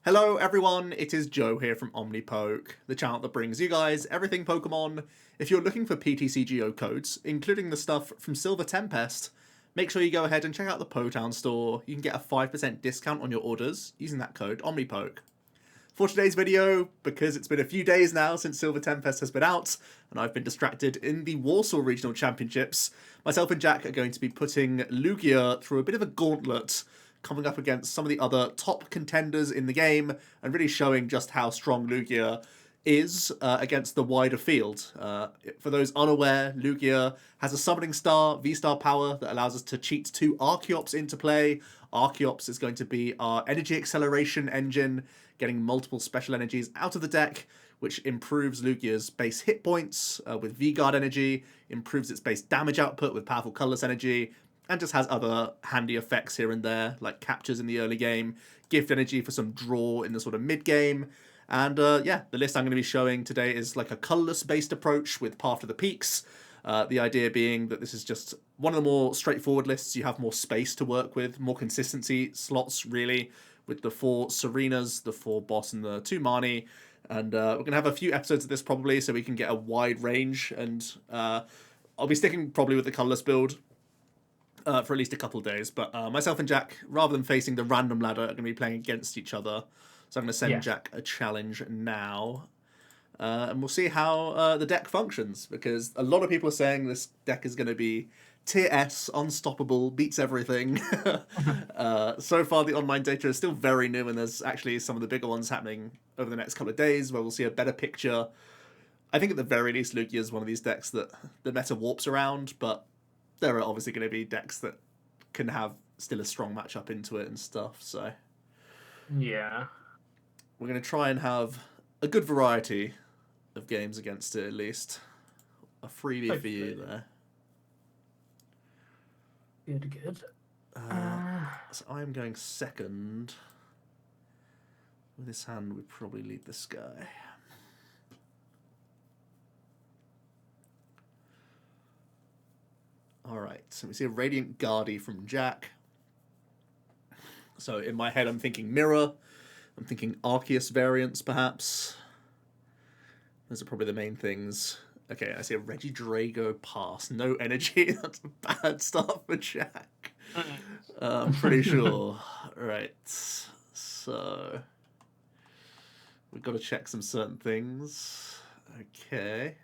Hello everyone, it is Joe here from OmniPoke, the channel that brings you guys everything Pokemon. If you're looking for PTCGO codes, including the stuff from Silver Tempest, make sure you go ahead and check out the Potown store. You can get a 5% discount on your orders using that code OmniPoke. For today's video, because it's been a few days now since Silver Tempest has been out, and I've been distracted in the Warsaw Regional Championships, myself and Jack are going to be putting Lugia through a bit of a gauntlet, coming up against some of the other top contenders in the game, and really showing just how strong Lugia is against the wider field. For those unaware, Lugia has a Summoning Star V-Star power that allows us to cheat 2 Archeops into play. Archeops is going to be our energy acceleration engine, getting multiple special energies out of the deck, which improves Lugia's base hit points with V-Guard energy, improves its base damage output with powerful colorless energy, and just has other handy effects here and there, like captures in the early game, gift energy for some draw in the sort of mid-game. And yeah, the list I'm going to be showing today is like a colorless-based approach with Path to the Peaks. The idea being that this is just one of the more straightforward lists. You have more space to work with, more consistency slots, really, with the 4 Serenas, the 4 Boss, and the 2 Marnie. And we're going to have a few episodes of this probably, so we can get a wide range. And I'll be sticking probably with the colorless build for at least a couple of days, but myself and Jack, rather than facing the random ladder, are going to be playing against each other. So I'm going to send Jack a challenge now, and we'll see how the deck functions, because a lot of people are saying this deck is going to be tier S, unstoppable, beats everything. So far the online data is still very new, and there's actually some of the bigger ones happening over the next couple of days where we'll see a better picture. I think at the very least Lugia is one of these decks that the meta warps around, but there are obviously going to be decks that can have still a strong matchup into it and stuff, so yeah, we're going to try and have a good variety of games against it, at least. A freebie for you there. Good. So I'm going second. With this hand, we probably lead this guy. Alright, so we see a Radiant Gardevoir from Jack. So in my head I'm thinking Mirror. I'm thinking Arceus variants, perhaps. Those are probably the main things. Okay, I see a Regidrago pass. No energy. That's a bad start for Jack. I'm pretty sure. Right, so we've got to check some certain things. Okay.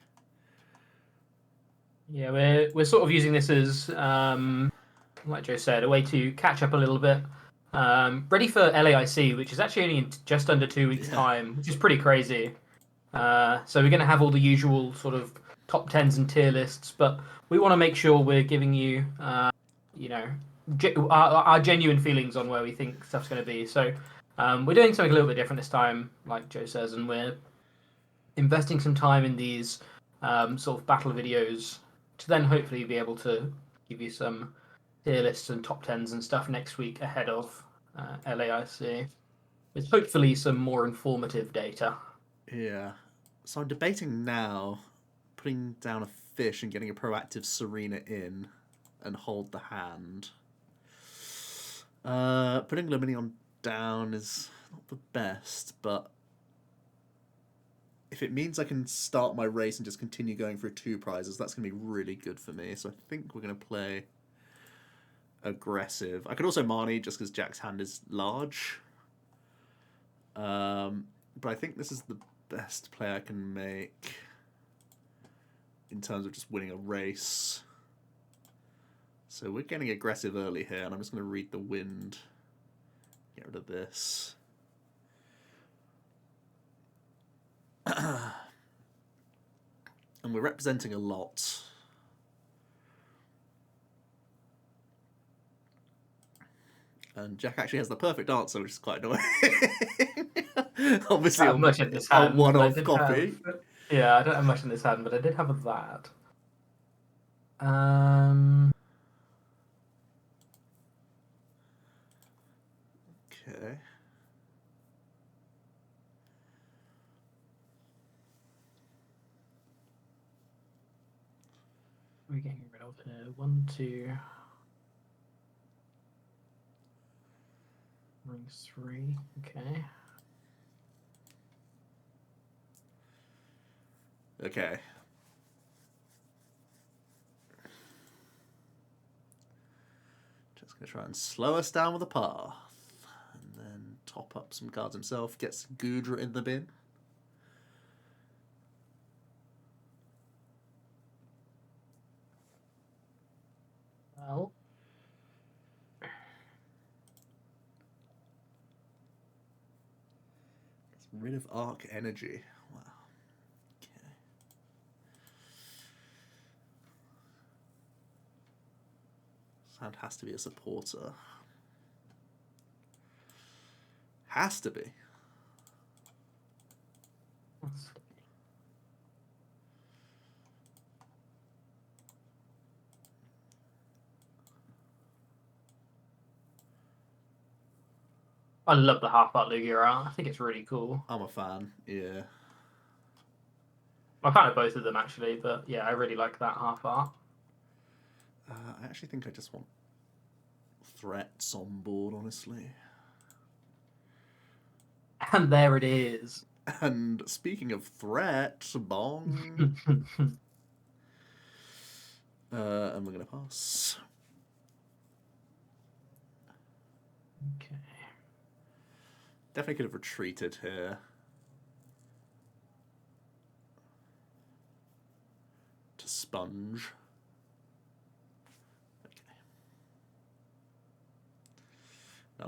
Yeah, we're sort of using this as, like Joe said, a way to catch up a little bit. Ready for LAIC, which is actually only in just under 2 weeks' time, which is pretty crazy. So we're going to have all the usual sort of top 10s and tier lists, but we want to make sure we're giving you, you know, our genuine feelings on where we think stuff's going to be. So we're doing something a little bit different this time, like Joe says, and we're investing some time in these sort of battle videos to then hopefully be able to give you some tier lists and top 10s and stuff next week ahead of LAIC, with hopefully some more informative data. Yeah. So I'm debating now putting down a fish and getting a proactive Serena in and hold the hand. Putting Lumineon down is not the best, but if it means I can start my race and just continue going through 2 prizes, that's going to be really good for me. So I think we're going to play aggressive. I could also Marnie just because Jack's hand is large. But I think this is the best play I can make in terms of just winning a race. So we're getting aggressive early here, and I'm just going to read the wind. Get rid of this. And we're representing a lot. And Jack actually has the perfect answer, which is quite annoying. Obviously, I don't have much in this hand, a one-off copy. Yeah, I don't have much in this hand, but I did have that. Okay. We're getting rid of 1, 2, rings 3. Okay. Okay. Just going to try and slow us down with a path. And then top up some cards himself. Gets Gudra in the bin. Well. Gets rid of Arc Energy. Wow. Okay. Sound has to be a supporter. Has to be. I love the half art Lugia art. I think it's really cool. I'm a fan, yeah. I'm a fan of both of them actually, but yeah, I really like that half art. I actually think I just want threats on board, honestly. And there it is. And speaking of threat, bong. And we're going to pass. Okay. Definitely could have retreated here. To sponge. Okay.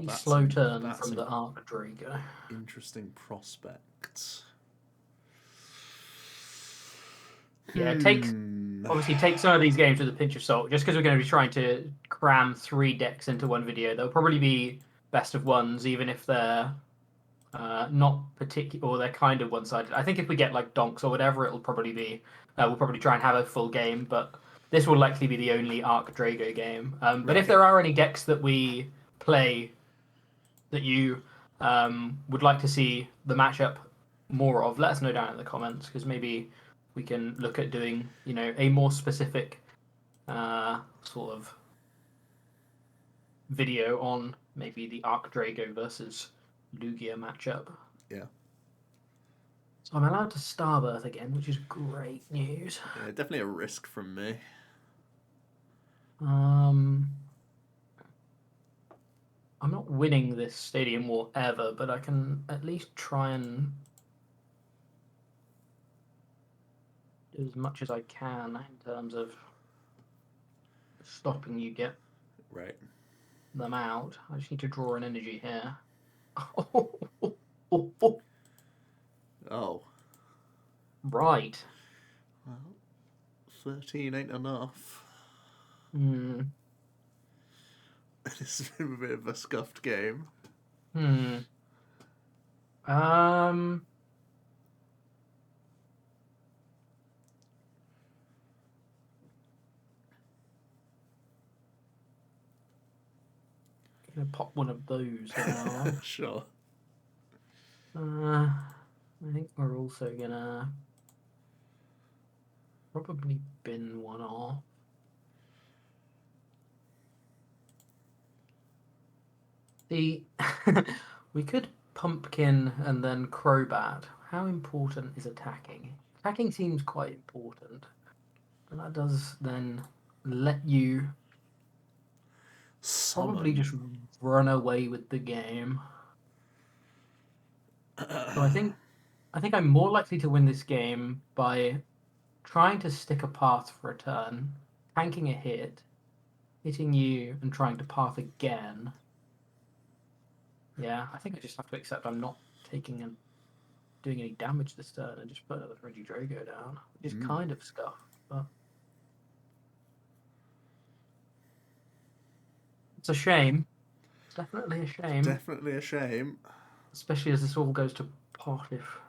Now slow turn from the Archedrago. Interesting prospect. Yeah, obviously take some of these games with a pinch of salt. Just because we're going to be trying to cram 3 decks into one video, they'll probably be best of ones, even if they're not particular, or they're kind of one-sided. I think if we get like donks or whatever, it'll probably be we'll probably try and have a full game, but this will likely be the only Archedrago game. But if there are any decks that we play that you would like to see the matchup more of, let us know down in the comments, because maybe we can look at doing, you know, a more specific sort of video on maybe the Archedrago versus Lugia matchup. Yeah. So I'm allowed to Starbirth again, which is great news. Yeah, definitely a risk from me. I'm not winning this Stadium War ever, but I can at least try and do as much as I can in terms of stopping you get them out. I just need to draw an energy here. Oh. Right. Well, 13 ain't enough. This has been a bit of a scuffed game. Gonna pop one of those now. Sure. I think we're also gonna probably bin one off. See, we could Pumpkin and then Crobat. How important is attacking? Attacking seems quite important. And that does then let you probably just run away with the game. So I think I'm more likely to win this game by trying to stick a path for a turn, tanking a hit, hitting you, and trying to path again. Yeah, I think I just have to accept I'm not taking and doing any damage this turn and just put another Regidrago down, which is kind of scuffed, but it's a shame. It's definitely a shame. Definitely a shame. Especially as this all goes to pot if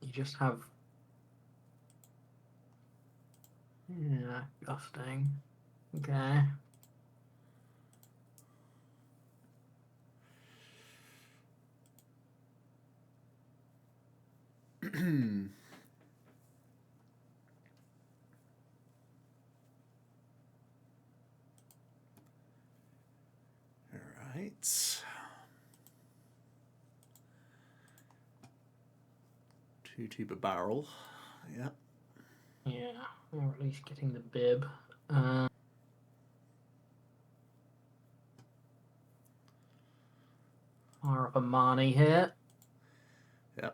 you just have... Yeah, gusting. Okay. Alright. 2 tuber barrel. Yeah. Yeah, or at least getting the bib. Fire up a Marnie here. Yeah.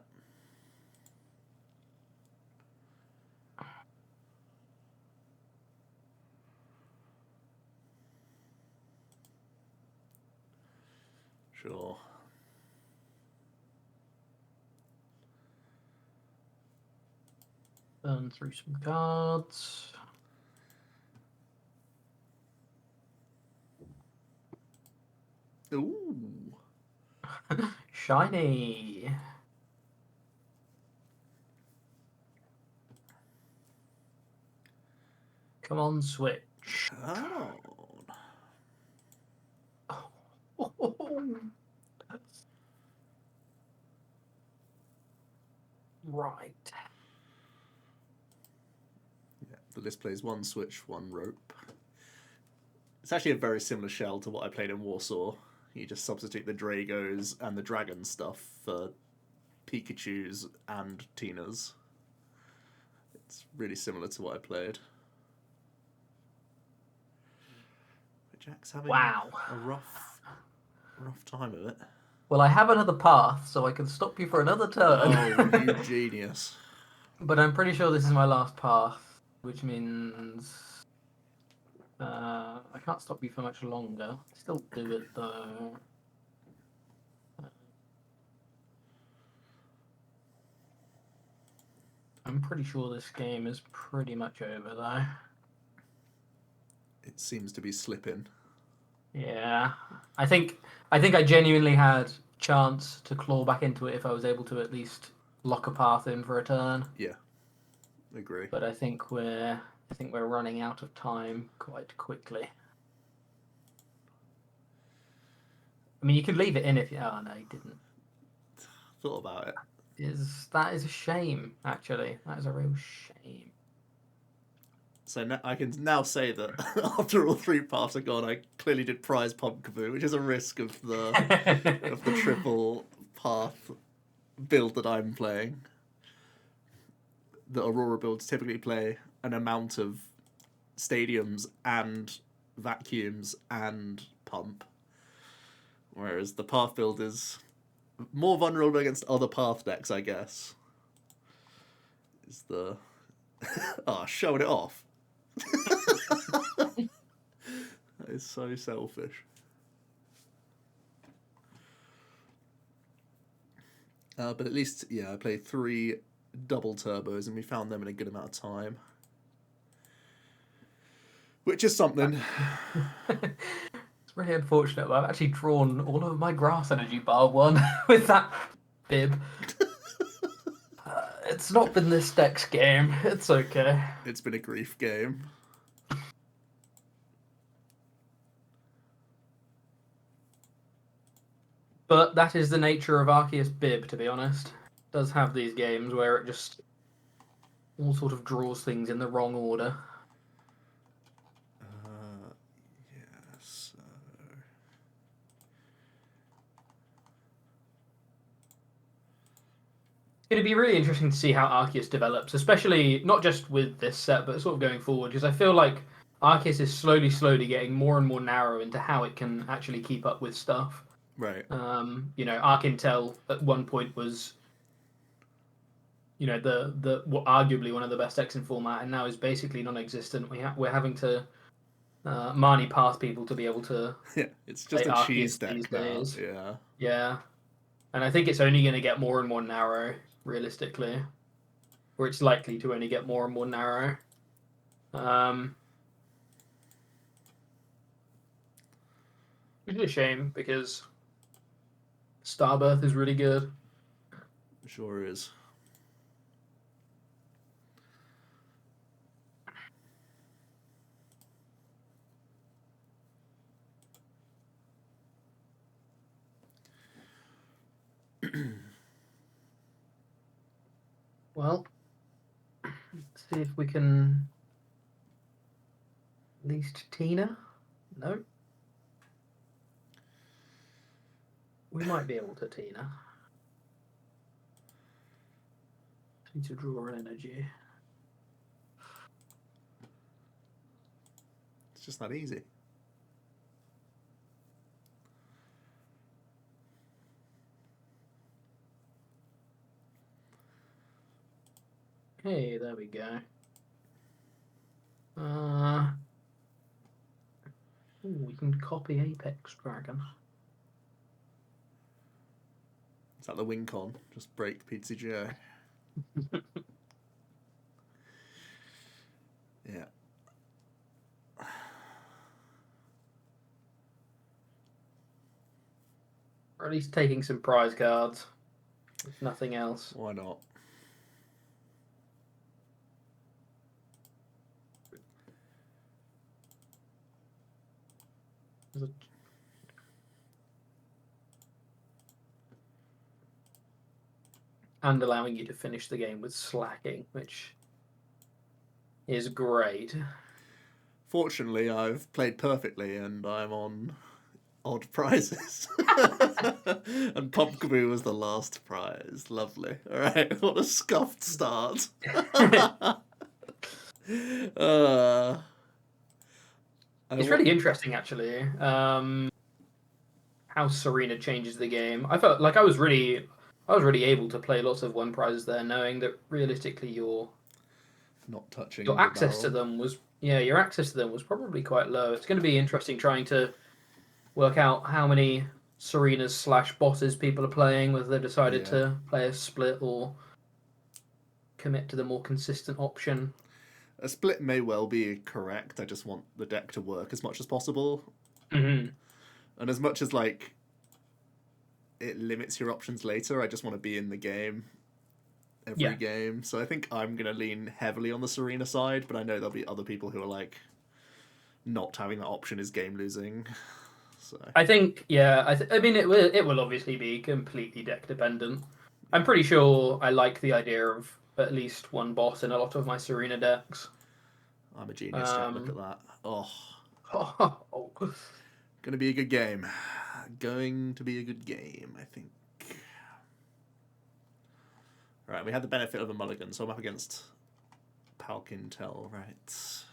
Sure. Burn through some cards. Ooh. Shiny. Come on, switch. Oh. Right. Yeah, the list plays 1 switch, 1 rope. It's actually a very similar shell to what I played in Warsaw. You just substitute the Dragos and the Dragon stuff for Pikachus and Tinas. It's really similar to what I played. But Jack's having a rough time of it. Well, I have another path, so I can stop you for another turn. Oh, you genius. But I'm pretty sure this is my last path, which means I can't stop you for much longer. Still do it, though. I'm pretty sure this game is pretty much over, though. It seems to be slipping. Yeah, I think I genuinely had chance to claw back into it if I was able to at least lock a path in for a turn. Yeah, agree. But I think we're running out of time quite quickly. I mean, you could leave it in if you. Oh no, you didn't. Thought about it. That is a shame? Actually, that is a real shame. So now, I can now say that after all 3 paths are gone, I clearly did prize Pumpkaboo, which is a risk of the triple path build that I'm playing. The Aurora builds typically play an amount of stadiums and vacuums and pump, whereas the path build is more vulnerable against other path decks, I guess. Is the showing it off. That is so selfish. But at least, yeah, I played 3 double turbos and we found them in a good amount of time. Which is something. It's really unfortunate, but I've actually drawn all of my grass energy bar 1 with that bib. It's not been this deck's game. It's okay. It's been a grief game. But that is the nature of Arceus Bib, to be honest. It does have these games where it just all sort of draws things in the wrong order. Yes. It'd be really interesting to see how Arceus develops, especially not just with this set, but sort of going forward, because I feel like Arceus is slowly getting more and more narrow into how it can actually keep up with stuff. Right. Arc Intel at one point was, the arguably one of the best decks in format, and now is basically non-existent. We're having to Marnie path people to be able to. Yeah, it's just a Arceus cheese deck these now. days. Yeah. Yeah, and I think it's only going to get more and more narrow, realistically, or it's likely to only get more and more narrow. Which is a shame because Starbirth is really good. Sure is. Well, let's see if we can. At least Tina? No. We might be able to Tina. Need to draw an energy. It's just that easy. Hey, there we go. We can copy Apex Dragon. Is that the win con? Just break PCGO. Yeah. Or at least taking some prize cards, if nothing else. Why not? And allowing you to finish the game with slacking, which is great. Fortunately, I've played perfectly and I'm on odd prizes. And Pumpkaboo was the last prize. Lovely. Alright, what a scuffed start. It's really interesting, actually, how Serena changes the game. I felt like I was really able to play lots of one prizes there, knowing that realistically your not touching your access to barrel. them was your access to them was probably quite low. It's going to be interesting trying to work out how many Serenas / bosses people are playing, whether they decided to play a split or commit to the more consistent option. A split may well be correct. I just want the deck to work as much as possible. Mm-hmm. And as much as like it limits your options later, I just want to be in the game every game. So I think I'm going to lean heavily on the Serena side, but I know there'll be other people who are like, not having that option is game losing. So I think, I mean, it will obviously be completely deck dependent. I'm pretty sure I like the idea of at least one boss in a lot of my Serena decks. I'm a genius, Jack. Look at that. Oh. Gonna be a good game. Going to be a good game, I think. Right, we had the benefit of a mulligan, so I'm up against Palkintel, right?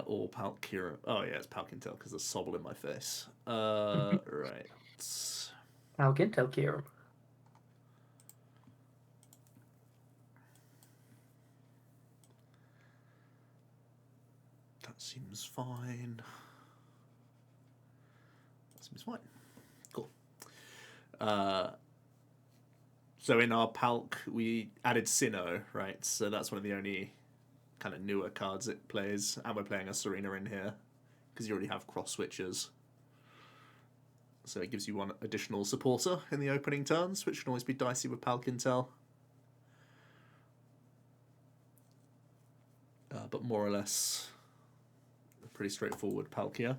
Or Palkia. Oh yeah, it's Palkintel because there's Sobble in my face. Right. Palkintel Kieran. That seems fine. That seems fine. Cool. So in our Palk, we added Sinnoh, right? So that's one of the only kind of newer cards it plays. And we're playing a Serena in here, because you already have cross switches. So it gives you one additional supporter in the opening turns, which can always be dicey with Palkintel. But more or less, pretty straightforward Palkia.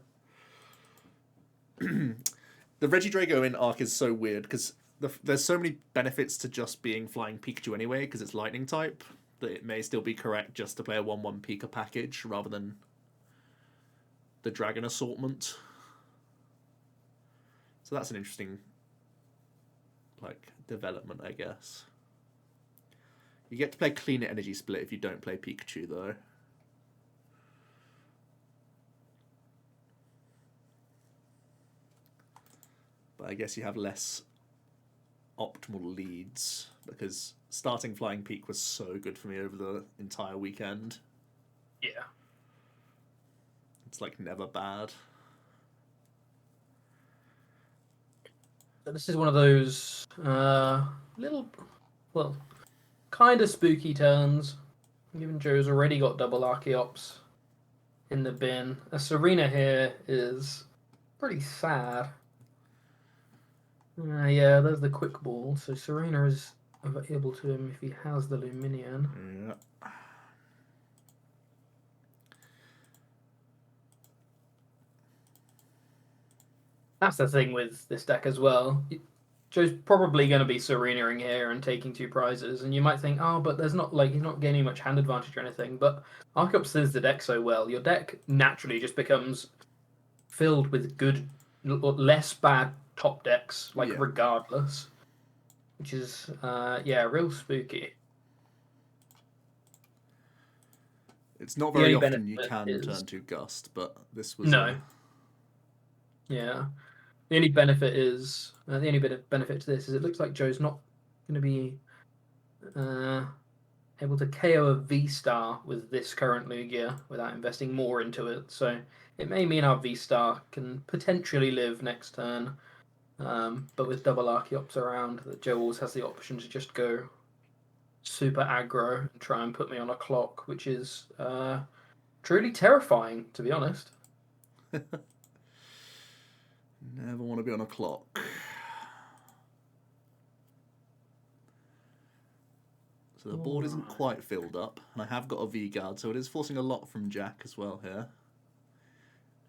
The Regidrago in Arc is so weird, because there's so many benefits to just being Flying Pikachu anyway, because it's Lightning type, that it may still be correct just to play a 1/1 Pika package rather than the Dragon assortment. So that's an interesting development, I guess. You get to play Cleaner Energy Split if you don't play Pikachu, though. But I guess you have less optimal leads, because starting Flying Peak was so good for me over the entire weekend. Yeah. It's never bad. So this is one of those kind of spooky turns. Given Joe's already got double Archeops in the bin. A Serena here is pretty sad. Yeah, there's the quick ball. So Serena is available to him if he has the Lumineon. Yeah. That's the thing with this deck as well. Joe's probably going to be Serenaing here and taking 2 prizes, and you might think, oh, but there's not he's not gaining much hand advantage or anything. But Archeops says the deck so well, your deck naturally just becomes filled with good, less bad top decks, regardless. which is yeah, real spooky. It's not The very only often you benefit can is turn to Gust, but this was no. Yeah. The only benefit is the only bit of benefit to this is it looks like Joe's not going to be able to KO a V-Star with this current Lugia without investing more into it. So it may mean our V-Star can potentially live next turn, but with double Archeops around, that Joe always has the option to just go super aggro and try and put me on a clock, which is truly terrifying, to be honest. Never want to be on a clock. So the board isn't quite filled up, and I have got a V-Guard, so it is forcing a lot from Jack as well here.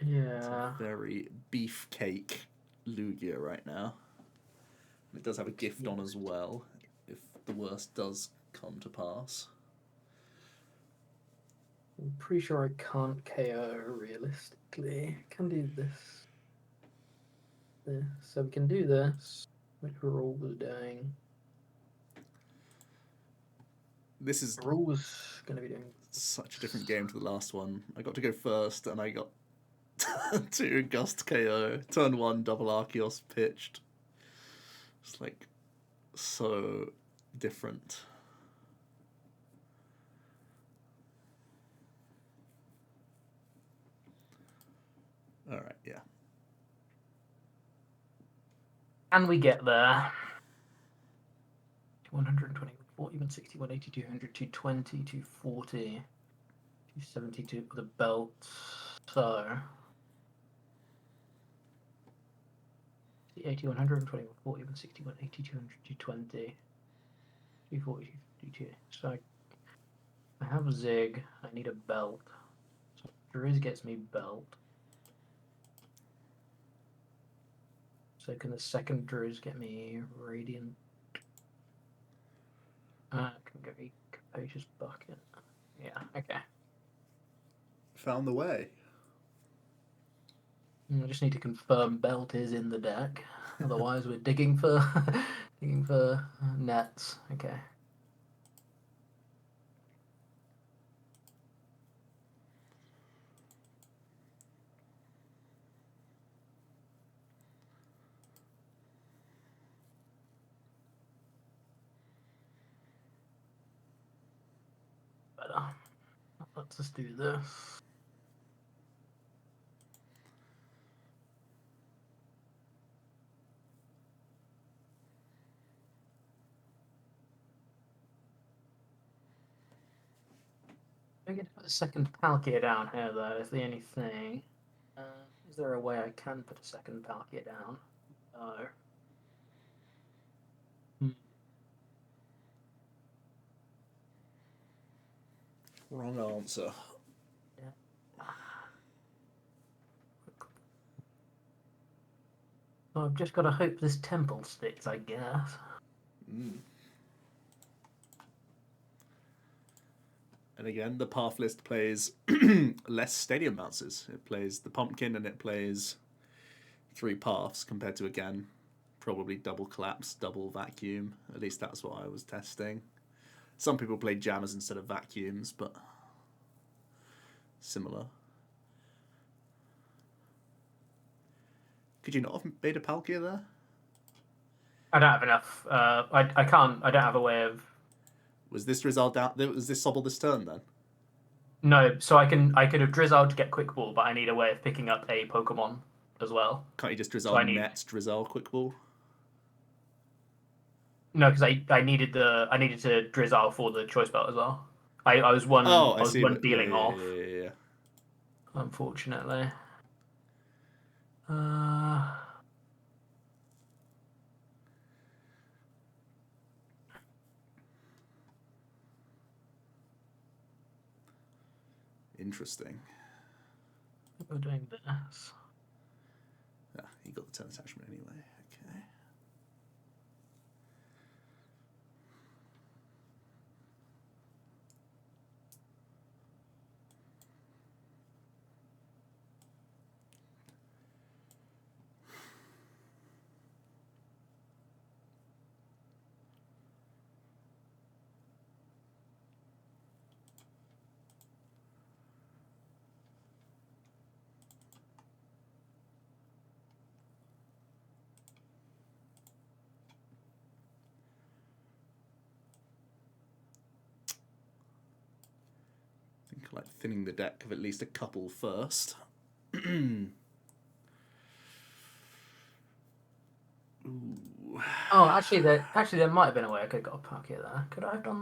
Yeah. It's a very beefcake Lugia right now. It does have a gift on as well, if the worst does come to pass. I'm pretty sure I can't KO realistically. I can do this. So we can do this, like Raul was doing. This is Raul was going to be doing such a different game to the last one. I got to go first, and I got 2 Gust KO. Turn 1, double Archeos pitched. It's like so different. Alright, yeah. Can we get there? 120, 40, 160, 180, 200, 220, 240, 272 with a belt. So 80, 120, 140, 160, 180, 200, 220, 240, 252. So I have Zig. I need a belt. So Driz gets me belt. So can the second Driz get me Radiant? Can get me Capacious Bucket. Yeah, okay. Found the way. I just need to confirm belt is in the deck. Otherwise, we're digging for digging for nets. Okay. Better. Let's just do this. I get to put a second Palkia down here, though, is the only thing. Is there a way I can put a second Palkia down? No. Wrong answer. Yeah. Well, I've just got to hope this temple sticks, I guess. And again, the path list plays less stadium bounces. It plays the pumpkin and it plays 3 paths compared to, again, probably double collapse, double vacuum. At least that's what I was testing. Some people play jammers instead of vacuums, but similar. Could you not have made a Palkia there? I don't have enough. I can't. I don't have a way of. Was this result out? Was this Sobble this turn then? No, so I could have Drizzle to get Quick Ball, but I need a way of picking up a Pokemon as well. Can't you just Drizzle So next Drizzle Quick Ball? No, because I needed to Drizzle for the Choice Belt as well. I was one. Oh, I was see. one dealing off. Yeah. Unfortunately. Interesting. We're doing this. Yeah, you got the turn attachment anyway. Okay. Like thinning the deck of at least a couple first. Ooh. Oh, actually, there might have been a way I could have got a Palkia there. Could I have done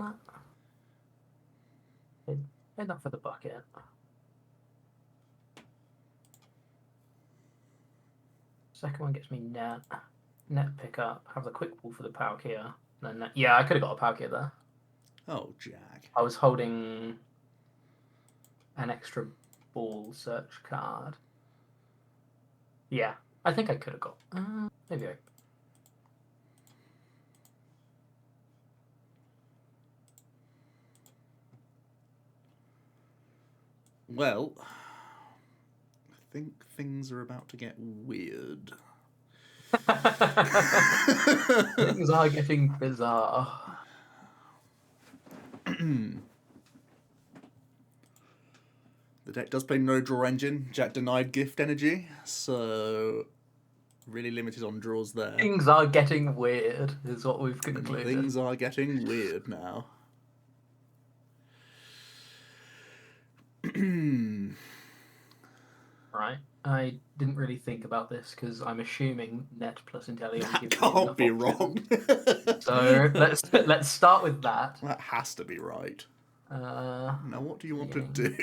that? Made that for the bucket. Second one gets me net pickup. Have the quick ball for the Palkia. Then yeah, I could have got a Palkia there. Oh, Jag. I was holding an extra ball search card. Yeah, I think I could have got. Maybe I. Well, I think things are about to get weird. Things are getting bizarre. The deck does play no draw engine. Jack denied gift energy, so really limited on draws there. Things are getting weird, is what we've concluded. And things are getting weird now. Right. I didn't really think about this because I'm assuming net plus Inteleon That gives can't be options. wrong. So let's start with that. That has to be right. Now, what do you want to do?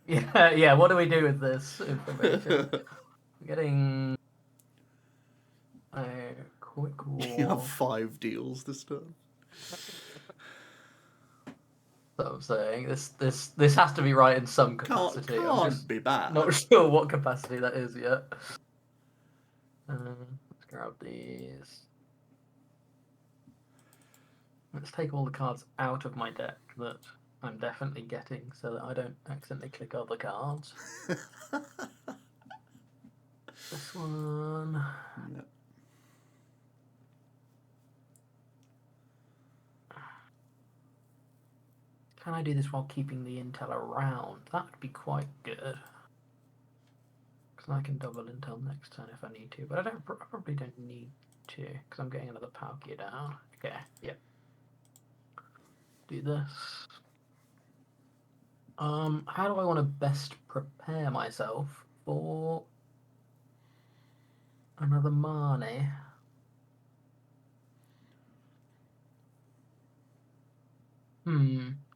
Yeah. What do we do with this information? I'm getting a quick wall. You have 5 deals this turn. So I'm saying this has to be right in some capacity. Can't be bad. Not sure what capacity that is yet. Let's grab these. Let's take all the cards out of my deck that I'm definitely getting so that I don't accidentally click other cards. This one. Yep. Can I do this while keeping the intel around? That would be quite good. Because I can double intel next turn if I need to. But I probably don't need to because I'm getting another Palkia down. Okay, yep. Do this. How do I want to best prepare myself for another Marnie?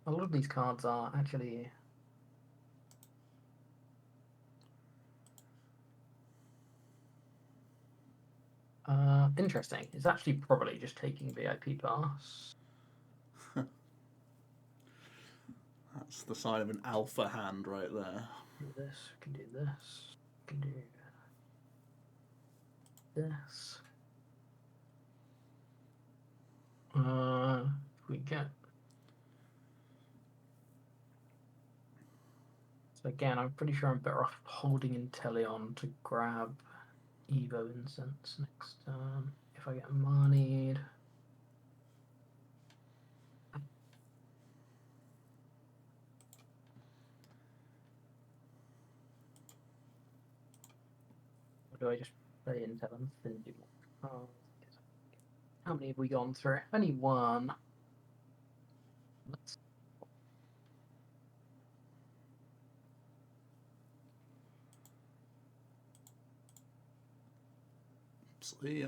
A lot of these cards are actually interesting. It's actually probably just taking VIP pass. That's the sign of an alpha hand right there. Do this, we can do this, we can do this. If we get. So again, I'm pretty sure I'm better off holding Inteleon to grab Evo Incense next turn. If I get Marnied. Or do I just play Inteleon and do more cards? How many have we gone through? Only one. Let's. See ya.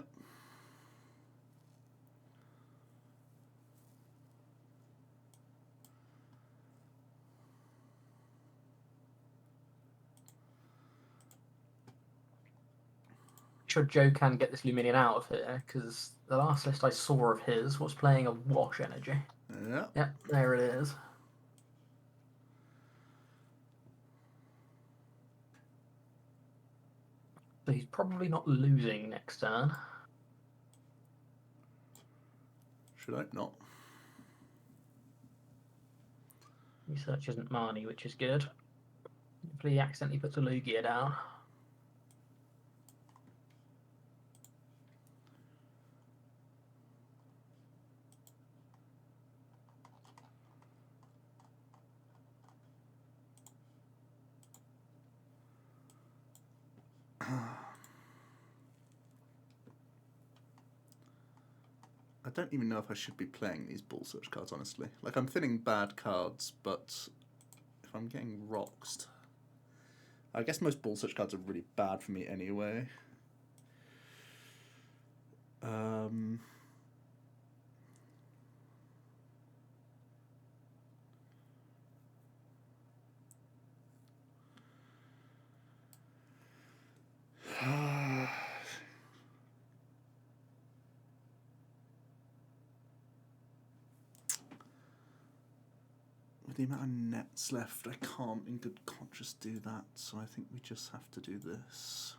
Sure Joe can get this Lumineon out of here because the last list I saw of his was playing a wash energy. Yeah. Yep, there it is. So he's probably not losing next turn. Should I not? Research isn't Marnie, which is good. Hopefully he accidentally puts a Lugia down. I don't even know if I should be playing these ball search cards, honestly. Like, I'm thinning bad cards, but if if I'm getting roxed. I guess most ball switch cards are really bad for me anyway. With the amount of nets left, I can't in good conscience do that, so I think we just have to do this.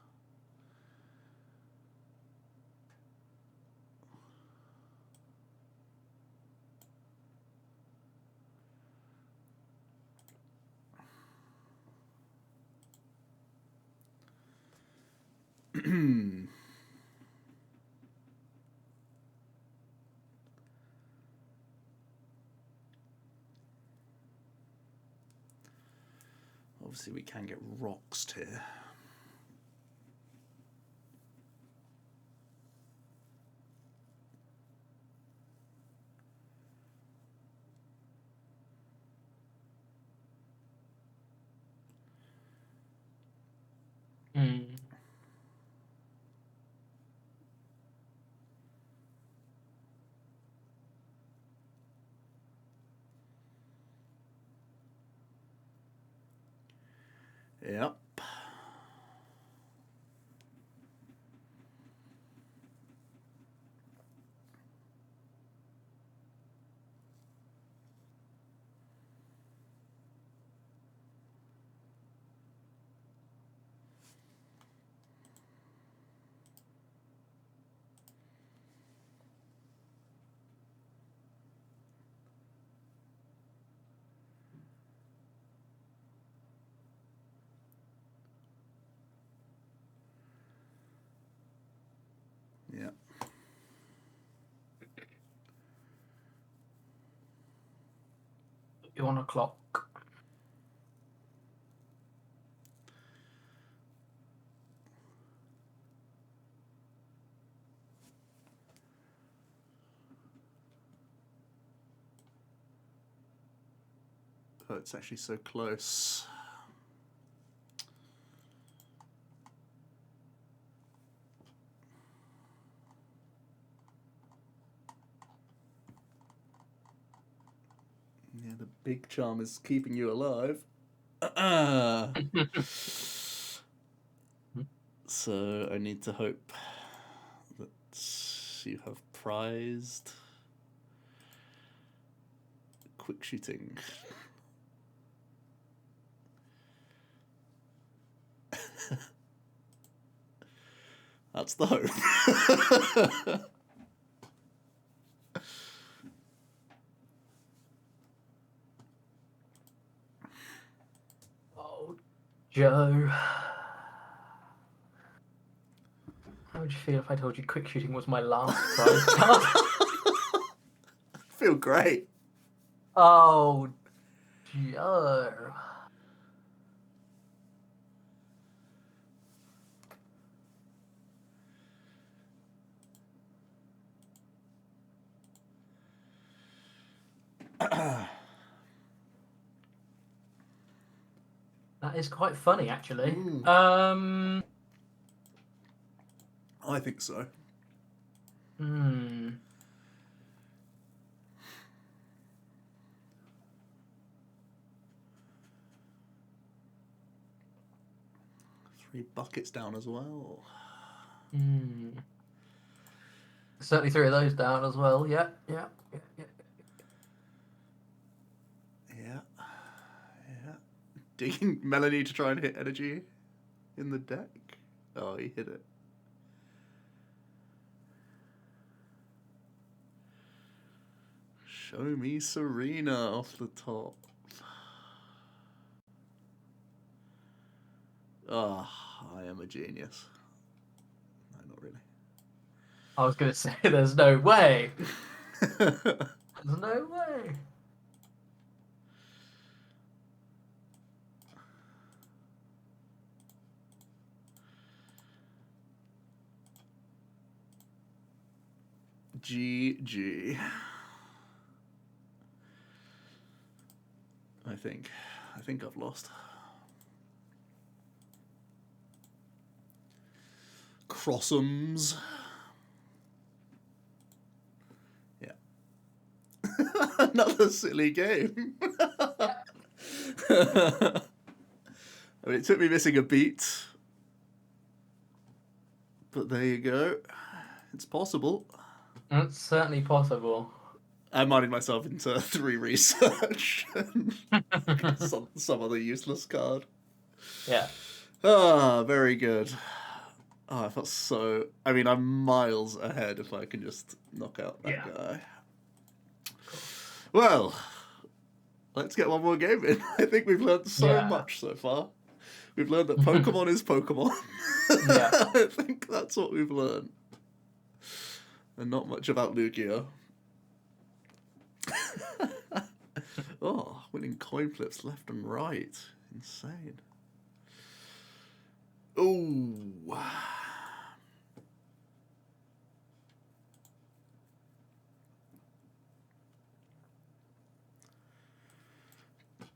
Obviously we can get roxed here. Yep. Yeah. You on a clock? Oh, it's actually so close. Yeah, the big charm is keeping you alive. So I need to hope that you have prized quick shooting. That's the hope. Oh, Joe. How would you feel if I told you quick shooting was my last prize card? Feel great. Oh, Joe. That is quite funny, actually. I think so. Three buckets down as well. Certainly three of those down as well. Yeah. Digging Melanie to try and hit energy in the deck. Oh, he hit it. Show me Serena off the top. Ah, I am a genius. No, not really. I was going to say, there's no way. There's no way. GG. I think. I think I've lost. Crossums. Yeah. Another silly game. I mean, it took me missing a beat. But there you go. It's possible. It's certainly possible. I'm minding myself into 3 research. some other useless card. Yeah. Ah, very good. Oh, I felt so... I mean, I'm miles ahead if I can just knock out that guy. Well, let's get one more game in. I think we've learned so much so far. We've learned that Pokemon is Pokemon. Yeah. I think that's what we've learned. And not much about Lugia. Oh, winning coin flips left and right. Insane. Ooh.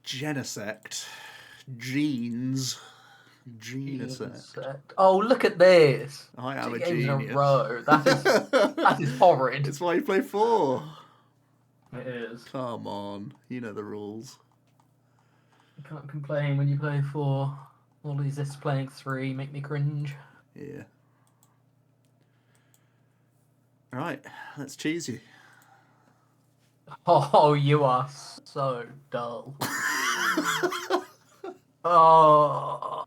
Genesect. Genes. Genesect. Oh, look at this. I am 2 a games genius. in a row. That is horrid. It's why you play 4. It is. Come on. You know the rules. You can't complain when you play 4. All these lists playing 3 make me cringe. Yeah. Right, let's cheese you. Oh, you are so dull. Oh.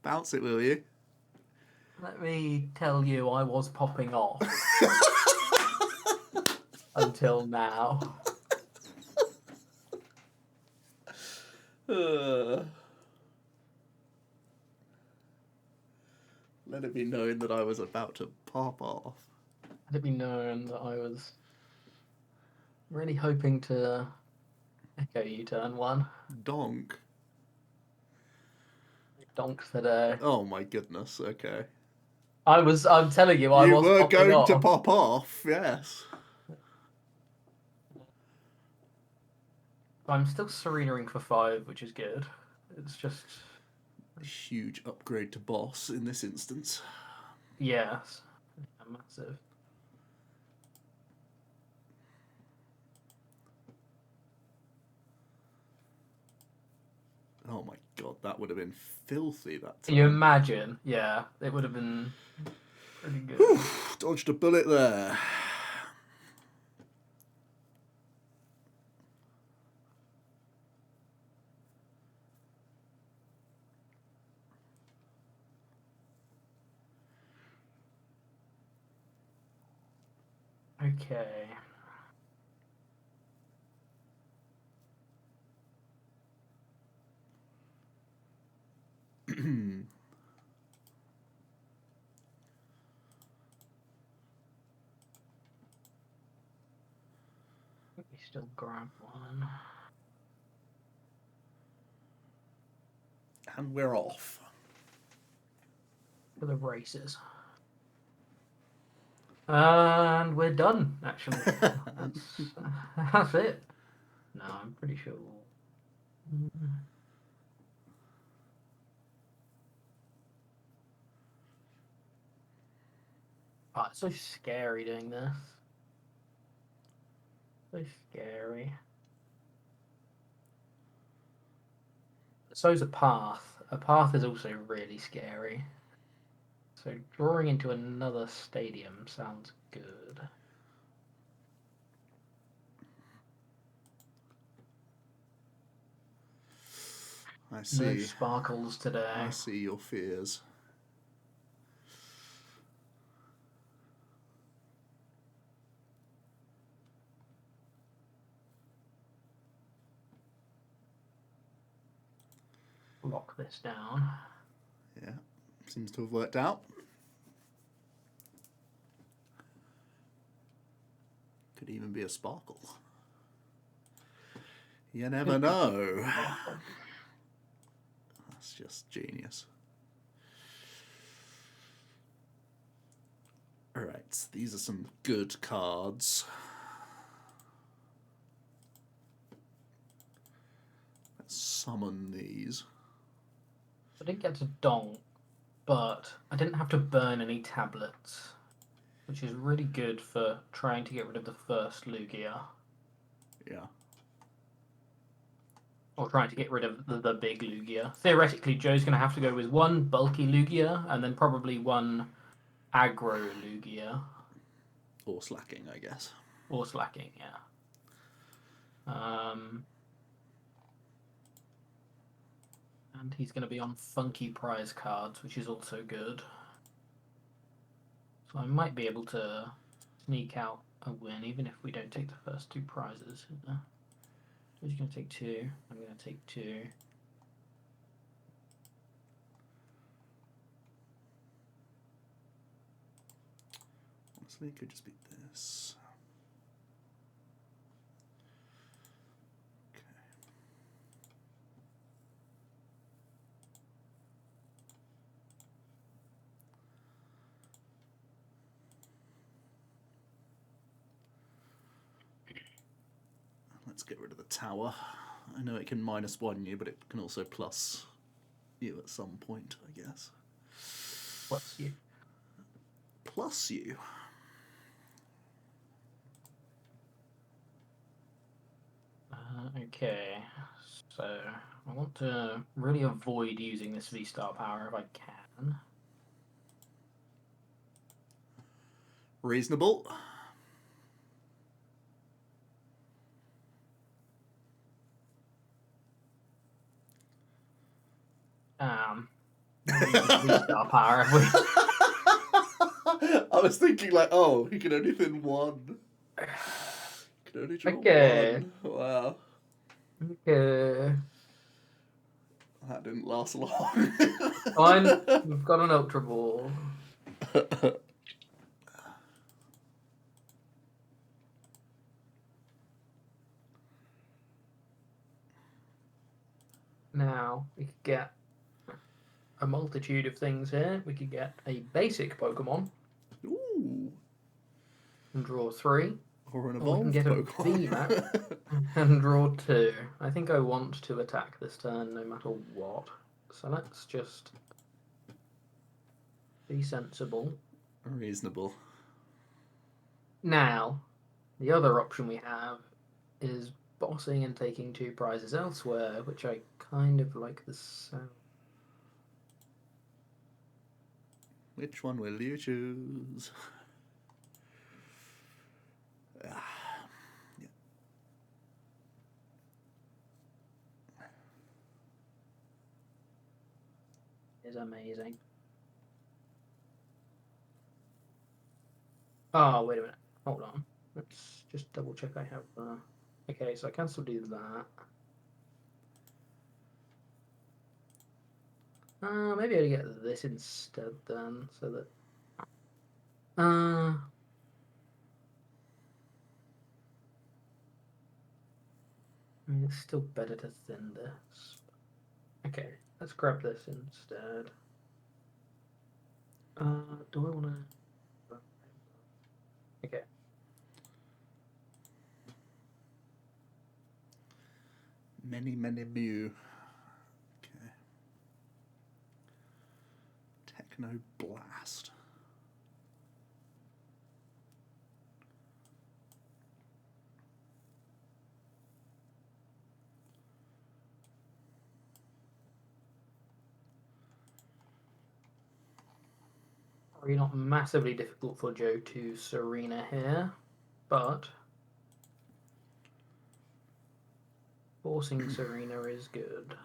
Bounce it, will you? Let me tell you, I was popping off. Until now. Let it be known that I was about to pop off. Let it be known that I was really hoping to echo you turn 1. Donk. Donk today. Oh my goodness, okay. I'm telling you, I was were popping going off. to pop off, yes. I'm still Serenaing for 5, which is good. It's just... A huge upgrade to boss in this instance. Yes. Yeah, massive. Oh my god, that would have been filthy that Can time. you imagine? Yeah, it would have been pretty good. Whew, dodged a bullet there. Okay. Let me still grab one. And we're off. For the races. And we're done, actually. That's it. No, I'm pretty sure. Oh, it's so scary doing this. So scary. So's a path. A path is also really scary. So drawing into another stadium sounds good. I see. No sparkles today. I see your fears. Lock this down. Yeah, seems to have worked out. Could even be a sparkle. You never know. That's just genius. Alright, these are some good cards. summon these. I didn't get to donk, but I didn't have to burn any tablets, which is really good for trying to get rid of the first Lugia. Yeah. Or trying to get rid of the big Lugia. Theoretically, Joe's going to have to go with one bulky Lugia and then probably one aggro Lugia. Or slacking, I guess. Or slacking, yeah. And he's going to be on funky prize cards, which is also good. So I might be able to sneak out a win, even if we don't take the first two prizes. He's going to take 2. I'm going to take 2. Honestly, it could just be this. Okay. Let's get rid of the tower. I know it can -1 you, but it can also plus you at some point, I guess. Plus you. Plus you. Okay, so I want to really avoid using this V-Star power if I can. Reasonable. V-Star power if we... I was thinking like, oh, he can only thin 1. He can only draw 1. Wow. Okay. That didn't last long. Fine, we've got an Ultra Ball. Now, we could get a multitude of things here. We could get a basic Pokemon. Ooh. And draw 3. Or an Or we can evolved get a Pokemon. VMAX and draw 2. I think I want to attack this turn no matter what. So let's just be sensible. Reasonable. Now, the other option we have is bossing and taking 2 prizes elsewhere, which I kind of like the sound. Which one will you choose? Yeah. Is amazing. Oh, wait a minute. Hold on. Let's just double check I have... Okay, so I can still do that. Maybe I'll get this instead then, so that... I mean, it's still better to thin this. Okay, let's grab this instead. Do I want to... Okay. Many Mew. Okay. Techno Blast. Probably not massively difficult for Joe to Serena here, but forcing Serena is good.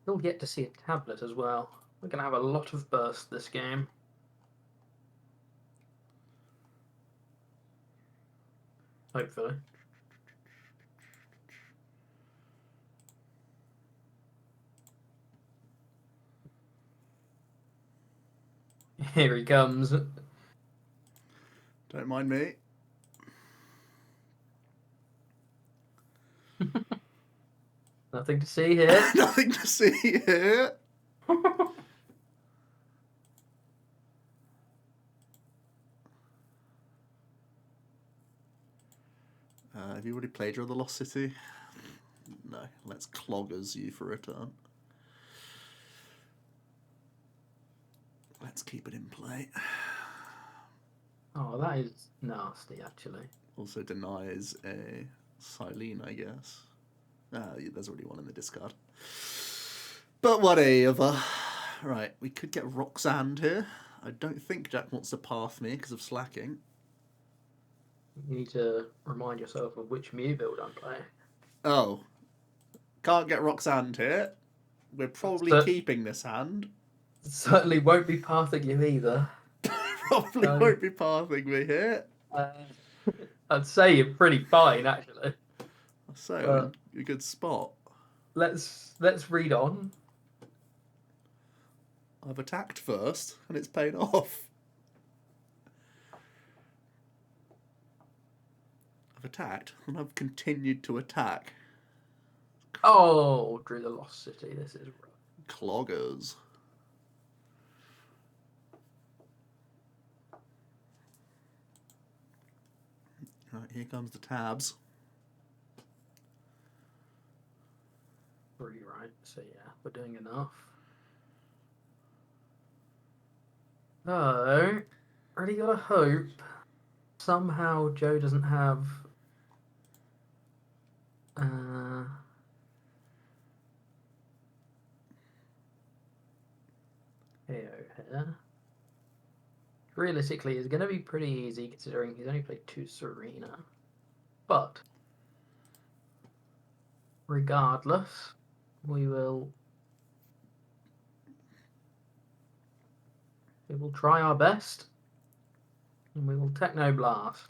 You'll get to see a tablet as well. We're going to have a lot of burst this game. Hopefully. Here he comes. Don't mind me. Nothing to see here. Nothing to see here. Have you already played Draw the Lost City? No. Let's Cloggers you for a turn. Let's keep it in play. Oh, that is nasty, actually. Also denies a Silene, I guess. There's already one in the discard. But whatever. Right, we could get Roxanne here. I don't think Jack wants to path me because of slacking. You need to remind yourself of which Mew build I'm playing. Oh. Can't get Roxanne here. We're probably keeping this hand. Certainly won't be pathing you either. Probably won't be pathing me here. I'd say you're pretty fine, actually. So I'm in a good spot. Let's read on. I've attacked first, and it's paid off. I've attacked, and I've continued to attack. Oh, drew the Lost City. This is rough. Cloggers. Right, here comes the tabs. 3, right? So yeah, we're doing enough. So, really gotta hope somehow Joe doesn't have here. Realistically, it's going to be pretty easy considering he's only played 2 Serena. But regardless, we will try our best, and we will Techno Blast.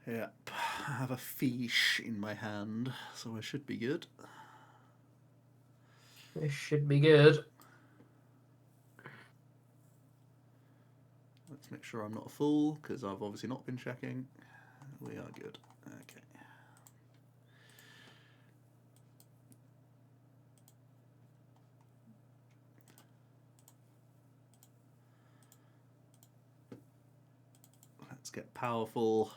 Yep, I have a fish in my hand, so I should be good. This should be good. Let's make sure I'm not a fool, because I've obviously not been checking. We are good. Okay. Let's get powerful.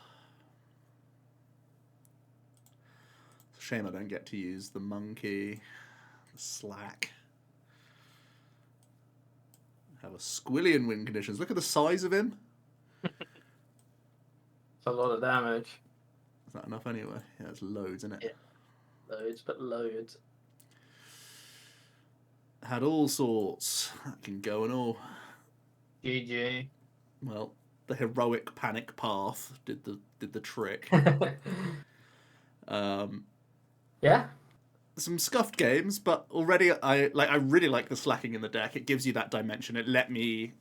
It's a shame I don't get to use the monkey, the slack. Have a Squillion win conditions. Look at the size of him. It's a lot of damage. Is that enough anyway? Yeah, it's loads, isn't it? Yeah. Loads, but loads. Had all sorts. That can go and all. GG. Well, the heroic panic path did the trick. Yeah. Some scuffed games, but already I really like the slacking in the deck. It gives you that dimension. It let me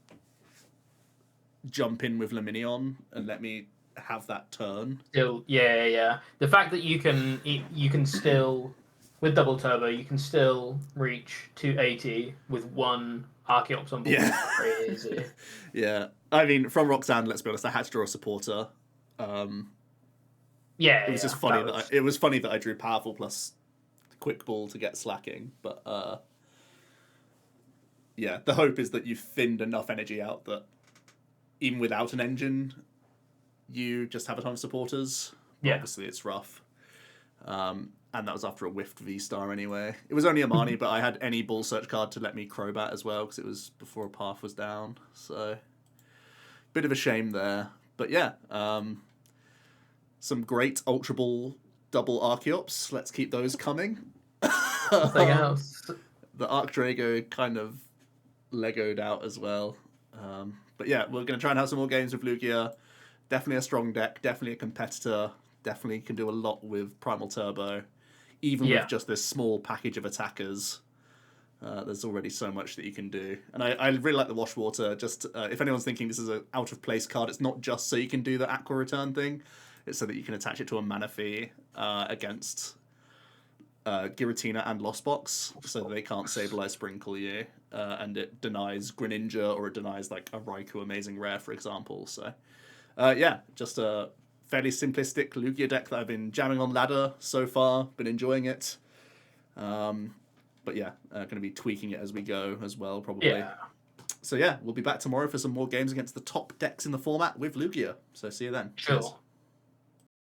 jump in with Lumineon and let me have that turn. Still, yeah. The fact that you can still, with double turbo, you can still reach 280 with 1 Archeops on board. Yeah. Crazy. Yeah. I mean, from Roxanne, let's be honest, I had to draw a supporter. Yeah. It was just funny it was funny that I drew powerful plus quick ball to get slacking, but yeah, the hope is that you've thinned enough energy out that even without an engine, you just have a ton of supporters. But obviously, it's rough. And that was after a whiffed V-Star anyway. It was only a Marnie, but I had any ball search card to let me Crobat as well, because it was before a path was down. So, bit of a shame there. But yeah, some great Ultra Ball double Archeops. Let's keep those coming. Nothing else. The Regidrago kind of Legoed out as well. But yeah, we're going to try and have some more games with Lugia. Definitely a strong deck. Definitely a competitor. Definitely can do a lot with Primal Turbo. Even with just this small package of attackers. There's already so much that you can do. And I really like the Washwater. Just if anyone's thinking this is an out-of-place card, it's not just so you can do the Aqua Return thing. It's so that you can attach it to a Manaphy against Giratina and Lost Box, so that they can't Sableye Sprinkle you, and it denies Greninja or it denies like a Raikou Amazing Rare, for example. So yeah, just a fairly simplistic Lugia deck that I've been jamming on ladder so far. Been enjoying it. But yeah, going to be tweaking it as we go as well, probably. Yeah. So yeah, we'll be back tomorrow for some more games against the top decks in the format with Lugia. So see you then. Sure. Cheers.